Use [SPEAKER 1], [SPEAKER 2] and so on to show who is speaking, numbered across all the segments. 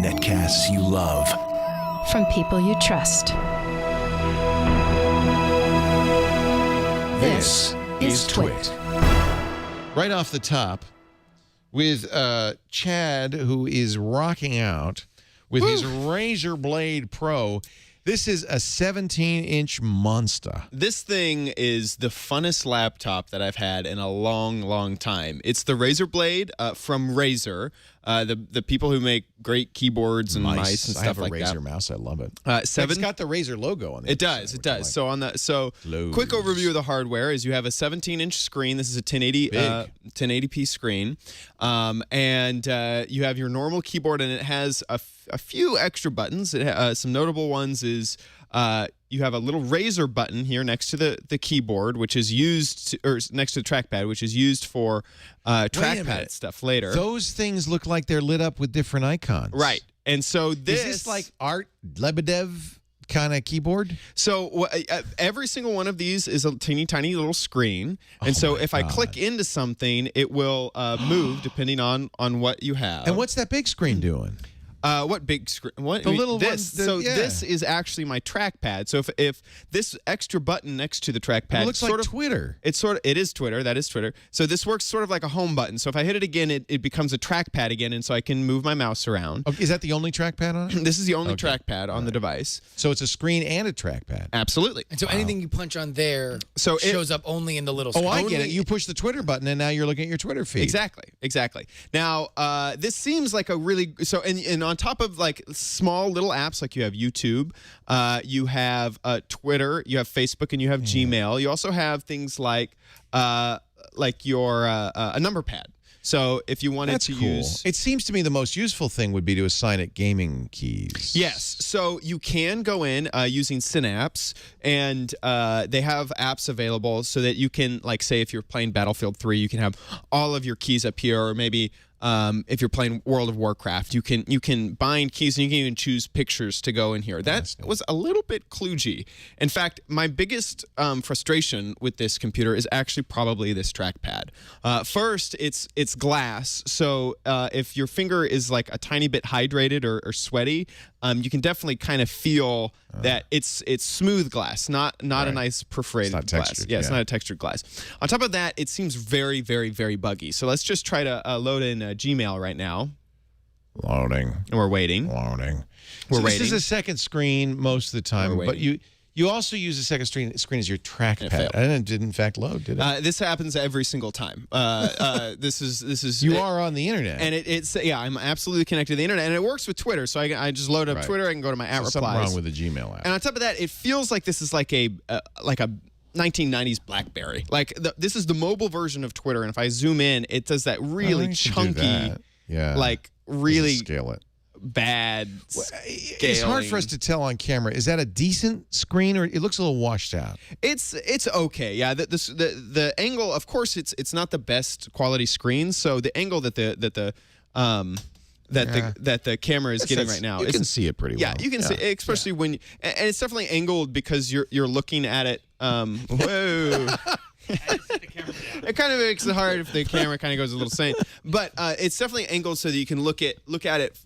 [SPEAKER 1] Netcasts you love.
[SPEAKER 2] From people you trust.
[SPEAKER 1] This is Twit.
[SPEAKER 3] Right off the top, with Chad, who is rocking out with his Razer Blade Pro. This is a 17-inch monster.
[SPEAKER 4] This thing is the funnest laptop that I've had in a long, long time. It's the Razer Blade from Razer, the people who make great keyboards and mice and stuff like that.
[SPEAKER 3] I have a Razer mouse. I love it.
[SPEAKER 4] It's
[SPEAKER 3] got the Razer logo on it.
[SPEAKER 4] It does. It does. So quick overview of the hardware is you have a 17-inch screen. This is a 1080p screen, and you have your normal keyboard, and it has a few extra buttons. Some notable ones is you have a little Razer button here next to the keyboard, which is used or next to the trackpad, which is used for trackpad stuff later.
[SPEAKER 3] Those things look like they're lit up with different icons.
[SPEAKER 4] Right. And so
[SPEAKER 3] is this like Art Lebedev kind of keyboard?
[SPEAKER 4] So every single one of these is a teeny tiny little screen, and so if I click into something, it will move depending on what you have.
[SPEAKER 3] And what's that big screen doing?
[SPEAKER 4] What big screen? What?
[SPEAKER 3] Little
[SPEAKER 4] this.
[SPEAKER 3] one.
[SPEAKER 4] This is actually my trackpad. So if this extra button next to the trackpad,
[SPEAKER 3] It looks like Twitter.
[SPEAKER 4] It is Twitter. That is Twitter. So this works sort of like a home button. So if I hit it again, it becomes a trackpad again, and so I can move my mouse around.
[SPEAKER 3] Is that the only trackpad on it?
[SPEAKER 4] This is the only trackpad on the device.
[SPEAKER 3] So it's a screen and a trackpad.
[SPEAKER 4] Absolutely.
[SPEAKER 5] And so anything you punch on there shows up only in the little screen.
[SPEAKER 3] Oh, I get it. You push the Twitter button, and now you're looking at your Twitter feed.
[SPEAKER 4] Exactly. Now, this seems like a really and on top of like small little apps, like you have YouTube, you have Twitter, you have Facebook, and you have Gmail. You also have things like your a number pad. So if you wanted to use...
[SPEAKER 3] It seems to me the most useful thing would be to assign it gaming keys.
[SPEAKER 4] Yes. So you can go in using Synapse, and they have apps available so that you can, like, say if you're playing Battlefield 3, you can have all of your keys up here, or maybe... if you're playing World of Warcraft, you can bind keys, and you can even choose pictures to go in here. That was a little bit kludgy. In fact, my biggest frustration with this computer is actually probably this trackpad. First, it's glass, so if your finger is like a tiny bit hydrated or sweaty, you can definitely kind of feel that it's smooth glass, not a nice perforated glass.
[SPEAKER 3] Textured,
[SPEAKER 4] it's not a textured glass. On top of that, it seems very, very, very buggy. So let's just try to load in Gmail right now.
[SPEAKER 3] Loading.
[SPEAKER 4] And we're waiting.
[SPEAKER 3] Loading.
[SPEAKER 4] We're waiting.
[SPEAKER 3] This is a second screen most of the time, but you also use the second screen as your trackpad, and it did in fact load, did it?
[SPEAKER 4] This happens every single time. This is.
[SPEAKER 3] You are on the internet,
[SPEAKER 4] and I'm absolutely connected to the internet, and it works with Twitter. So I just load up Twitter. I can go to my at replies.
[SPEAKER 3] Something wrong with the Gmail app.
[SPEAKER 4] And on top of that, it feels like this is like a 1990s BlackBerry. Like this is the mobile version of Twitter, and if I zoom in, it does that really chunky, like really
[SPEAKER 3] scale it.
[SPEAKER 4] Bad.
[SPEAKER 3] It's hard for us to tell on camera. Is that a decent screen, or it looks a little washed out?
[SPEAKER 4] It's okay. Yeah. The angle, of course, it's not the best quality screen. So the angle that the camera is getting right now,
[SPEAKER 3] you can see it pretty well.
[SPEAKER 4] Yeah, you can see, especially when, and it's definitely angled because you're looking at it. Whoa. It kind of makes it hard if the camera kind of goes a little insane, but it's definitely angled so that you can look at it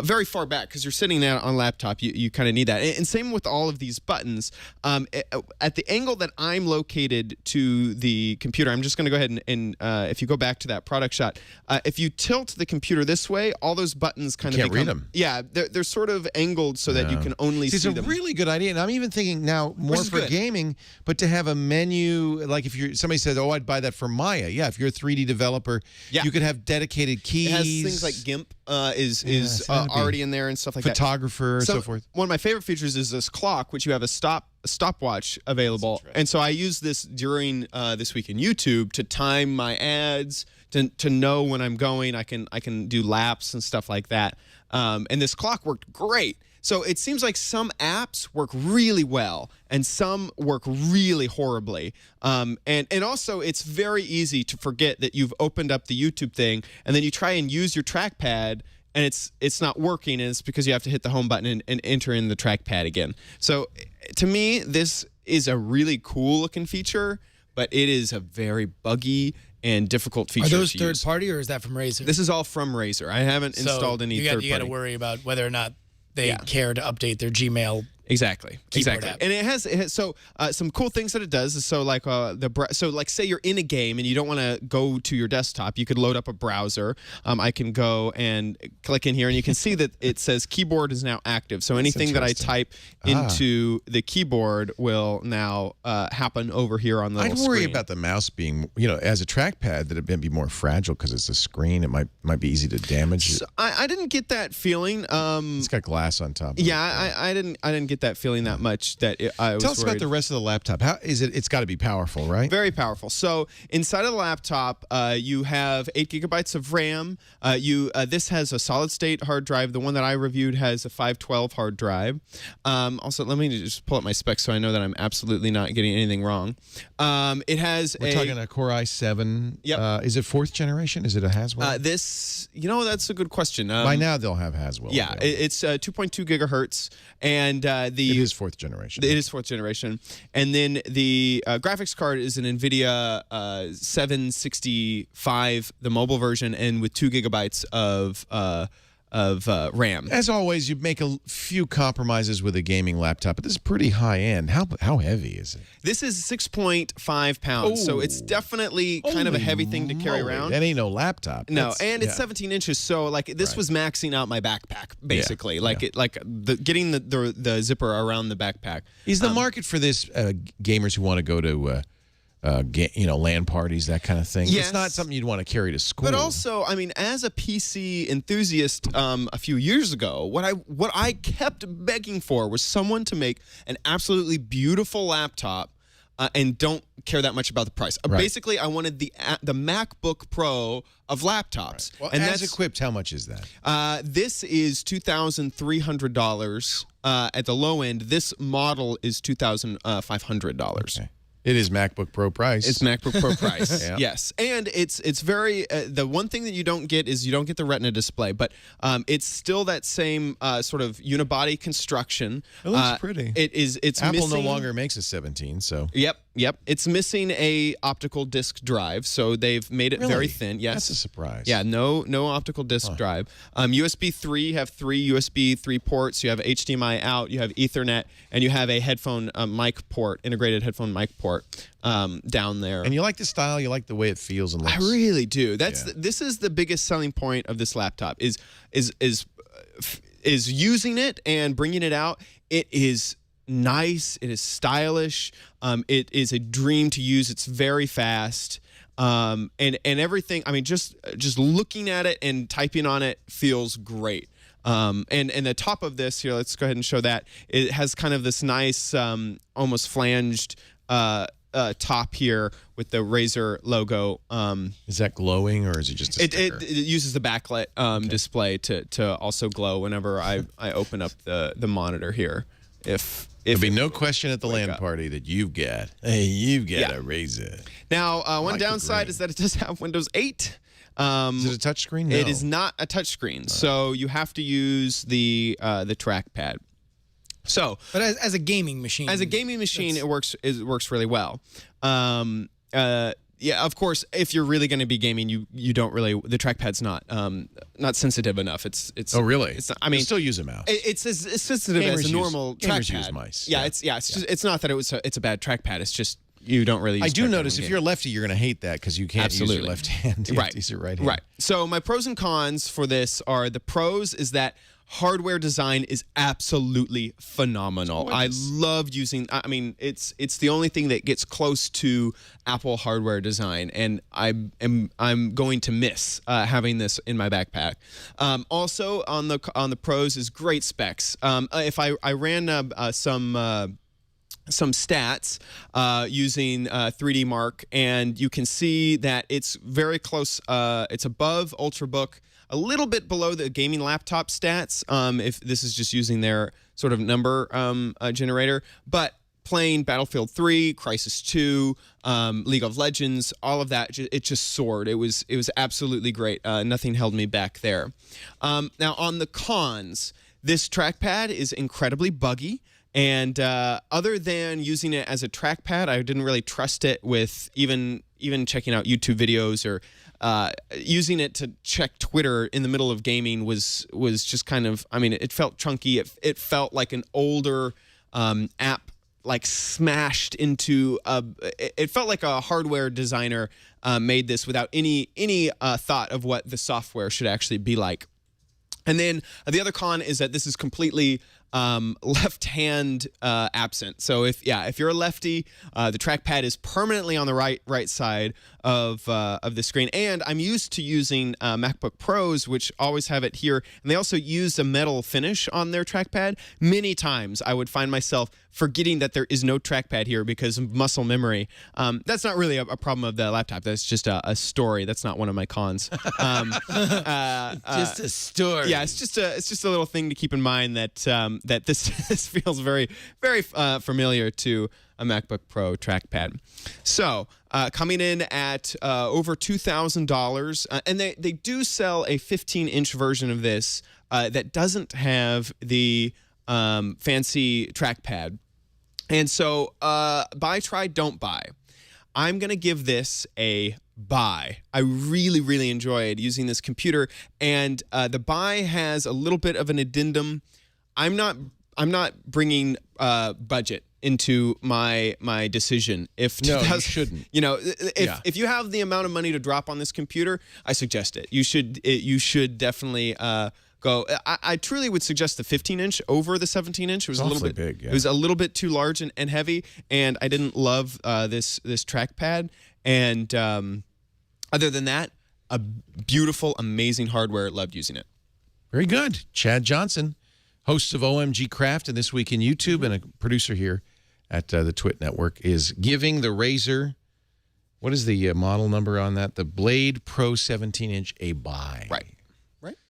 [SPEAKER 4] very far back, because you're sitting there on a laptop. You kind of need that, and same with all of these buttons. At the angle that I'm located to the computer, I'm just going to go ahead and if you go back to that product shot, if you tilt the computer this way, all those buttons kind of
[SPEAKER 3] can't read them.
[SPEAKER 4] Yeah, they're sort of angled so that you can only see them.
[SPEAKER 3] It's a really good idea, and I'm even thinking now more for gaming, but to have a menu, like if somebody says, "Oh, I'd buy that for Maya." Yeah, if you're a 3D developer, you could have dedicated keys.
[SPEAKER 4] It has things like GIMP is already in there and stuff like
[SPEAKER 3] photographer
[SPEAKER 4] that.
[SPEAKER 3] and so forth.
[SPEAKER 4] One of my favorite features is this clock, which you have a stopwatch available, and so I use this during this week in YouTube to time my ads, to know when I'm going. I can do laps and stuff like that. And this clock worked great. So it seems like some apps work really well and some work really horribly. And also, it's very easy to forget that you've opened up the YouTube thing, and then you try and use your trackpad, and it's not working, and it's because you have to hit the home button and enter in the trackpad again. So to me, this is a really cool looking feature, but it is a very buggy and difficult
[SPEAKER 5] Are
[SPEAKER 4] features
[SPEAKER 5] those
[SPEAKER 4] to
[SPEAKER 5] third
[SPEAKER 4] use.
[SPEAKER 5] party or is that from Razer?
[SPEAKER 4] This is all from Razer. I haven't installed any
[SPEAKER 5] you
[SPEAKER 4] third
[SPEAKER 5] got to
[SPEAKER 4] party.
[SPEAKER 5] worry about whether or not they care to update their Gmail.
[SPEAKER 4] Exactly.
[SPEAKER 5] app.
[SPEAKER 4] And it has so some cool things that it does is so like say you're in a game and you don't want to go to your desktop, you could load up a browser. I can go and click in here and you can see that it says keyboard is now active. So anything that I type into the keyboard will now happen over here on the little
[SPEAKER 3] I'd worry
[SPEAKER 4] screen.
[SPEAKER 3] about the mouse being, as a trackpad, that it might be more fragile because it's a screen. It might be easy to damage.
[SPEAKER 4] So I didn't get that feeling.
[SPEAKER 3] It's got glass on top.
[SPEAKER 4] Yeah, I didn't get that feeling that much that I was
[SPEAKER 3] Tell us about
[SPEAKER 4] worried.
[SPEAKER 3] the rest of the laptop. How is it? It's got to be powerful, right?
[SPEAKER 4] Very powerful. So inside of the laptop, you have 8 gigabytes of RAM. This has a solid state hard drive. The one that I reviewed has a 512 hard drive. Also, let me just pull up my specs so I know that I'm absolutely not getting anything wrong. It has
[SPEAKER 3] We're talking a Core i7.
[SPEAKER 4] Yep.
[SPEAKER 3] Is it 4th generation? Is it a Haswell?
[SPEAKER 4] That's a good question.
[SPEAKER 3] By now they'll have Haswell.
[SPEAKER 4] Yeah, it's 2.2 gigahertz, and
[SPEAKER 3] it is 4th generation.
[SPEAKER 4] It is 4th generation, and then the graphics card is an NVIDIA 765, the mobile version, and with 2 gigabytes of RAM.
[SPEAKER 3] As always, you make a few compromises with a gaming laptop, but this is pretty high end. How heavy is it?
[SPEAKER 4] This is 6.5 pounds, so it's definitely kind of a heavy thing to carry around.
[SPEAKER 3] That ain't no laptop.
[SPEAKER 4] No, and it's 17 inches, so like this was maxing out my backpack basically. Getting the zipper around the backpack.
[SPEAKER 3] Is the market for this gamers who want to go to LAN parties, that kind of thing?
[SPEAKER 4] Yes.
[SPEAKER 3] It's not something you'd want to carry to school.
[SPEAKER 4] But also, I mean, as a PC enthusiast, a few years ago, what I kept begging for was someone to make an absolutely beautiful laptop. And don't care that much about the price. Basically, I wanted the MacBook Pro of laptops.
[SPEAKER 3] Well,
[SPEAKER 4] and
[SPEAKER 3] as equipped, how much is that?
[SPEAKER 4] This is $2,300 at the low end. This model is $2,500.
[SPEAKER 3] Okay. It is MacBook Pro price.
[SPEAKER 4] It's MacBook Pro price.
[SPEAKER 3] Yeah.
[SPEAKER 4] Yes, and it's very. The one thing that you don't get is you don't get the Retina display, but it's still that same sort of unibody construction.
[SPEAKER 3] It looks pretty.
[SPEAKER 4] It's
[SPEAKER 3] Apple
[SPEAKER 4] missing,
[SPEAKER 3] no longer makes a 17, so.
[SPEAKER 4] Yep. It's missing a optical disc drive, so they've made it very thin. Yes,
[SPEAKER 3] That's a surprise.
[SPEAKER 4] Yeah, no optical disc drive. USB 3, you have 3 USB 3 ports. You have HDMI out. You have Ethernet, and you have a headphone mic port, integrated headphone mic port down there.
[SPEAKER 3] And you like the style. You like the way it feels and looks.
[SPEAKER 4] I really do. This is the biggest selling point of this laptop is using it and bringing it out. It is nice. It is stylish. It is a dream to use. It's very fast. And everything. I mean, just looking at it and typing on it feels great. And the top of this here, let's go ahead and show that. It has kind of this nice, almost flanged top here with the Razer logo.
[SPEAKER 3] Is that glowing or is it just a sticker?
[SPEAKER 4] It uses the backlit display to also glow whenever I open up the monitor here. There'll
[SPEAKER 3] be no question at the LAN party that you've got a Razer.
[SPEAKER 4] Now, one downside is that it does have Windows 8.
[SPEAKER 3] Is it a touchscreen? No.
[SPEAKER 4] It is not a touchscreen, so you have to use the trackpad. So,
[SPEAKER 5] but as a gaming machine,
[SPEAKER 4] it works really well. Yeah, of course, if you're really going to be gaming, you don't really, the trackpad's not sensitive enough. It's
[SPEAKER 3] oh really?
[SPEAKER 4] It's not, I mean,
[SPEAKER 3] you still use a mouse.
[SPEAKER 4] It's as sensitive as a normal trackpad.
[SPEAKER 3] Use mice.
[SPEAKER 4] Yeah, it's just, it's not that it's a bad trackpad. It's just you don't really use
[SPEAKER 3] I do notice
[SPEAKER 4] when
[SPEAKER 3] if you're a lefty, you're going to hate that because you can't use your left hand. You have to use your right hand.
[SPEAKER 4] Right. So my pros and cons for this are, the pros is that hardware design is absolutely phenomenal. I love using, I mean, it's the only thing that gets close to Apple hardware design, and I'm going to miss having this in my backpack. Also on the pros is great specs. If I ran some stats using 3D Mark, and you can see that it's very close. It's above Ultrabook, a little bit below the gaming laptop stats, if this is just using their sort of number generator. But playing Battlefield 3, Crisis 2, League of Legends, all of that, it just soared. It was absolutely great. Nothing held me back there. Now, on the cons, this trackpad is incredibly buggy. And other than using it as a trackpad, I didn't really trust it with even even checking out YouTube videos or using it to check Twitter in the middle of gaming was just kind of, I mean, it felt chunky. It felt like an older app, like smashed into it felt like a hardware designer made this without any thought of what the software should actually be like. And then the other con is that this is completely left hand absent. So if you're a lefty, the trackpad is permanently on the right side of the screen. And I'm used to using MacBook Pros, which always have it here, and they also use a metal finish on their trackpad. Many times I would find myself forgetting that there is no trackpad here because of muscle memory. That's not really a problem of the laptop. That's just a story. That's not one of my cons.
[SPEAKER 5] Just a story.
[SPEAKER 4] Yeah, it's just a little thing to keep in mind that that this feels very familiar to a MacBook Pro trackpad. So coming in at over $2,000, and they do sell a 15-inch version of this that doesn't have the fancy trackpad. And so buy, try, don't buy. I'm going to give this a buy. I really enjoyed using this computer, and the buy has a little bit of an addendum. I'm not bringing budget into my decision.
[SPEAKER 3] No, you shouldn't.
[SPEAKER 4] You know, if you have the amount of money to drop on this computer, I suggest it. You should definitely go. I truly would suggest the 15-inch over the 17-inch. It was a little bit
[SPEAKER 3] big. Yeah.
[SPEAKER 4] It was a little bit too large and heavy, and I didn't love this trackpad. And other than that, a beautiful, amazing hardware. Loved using it.
[SPEAKER 3] Very good. Chad Johnson, host of OMG Craft and This Week in YouTube, and a producer here at the Twit Network, is giving the Razer, what is the model number on that? The Blade Pro 17-inch a buy.
[SPEAKER 4] Right.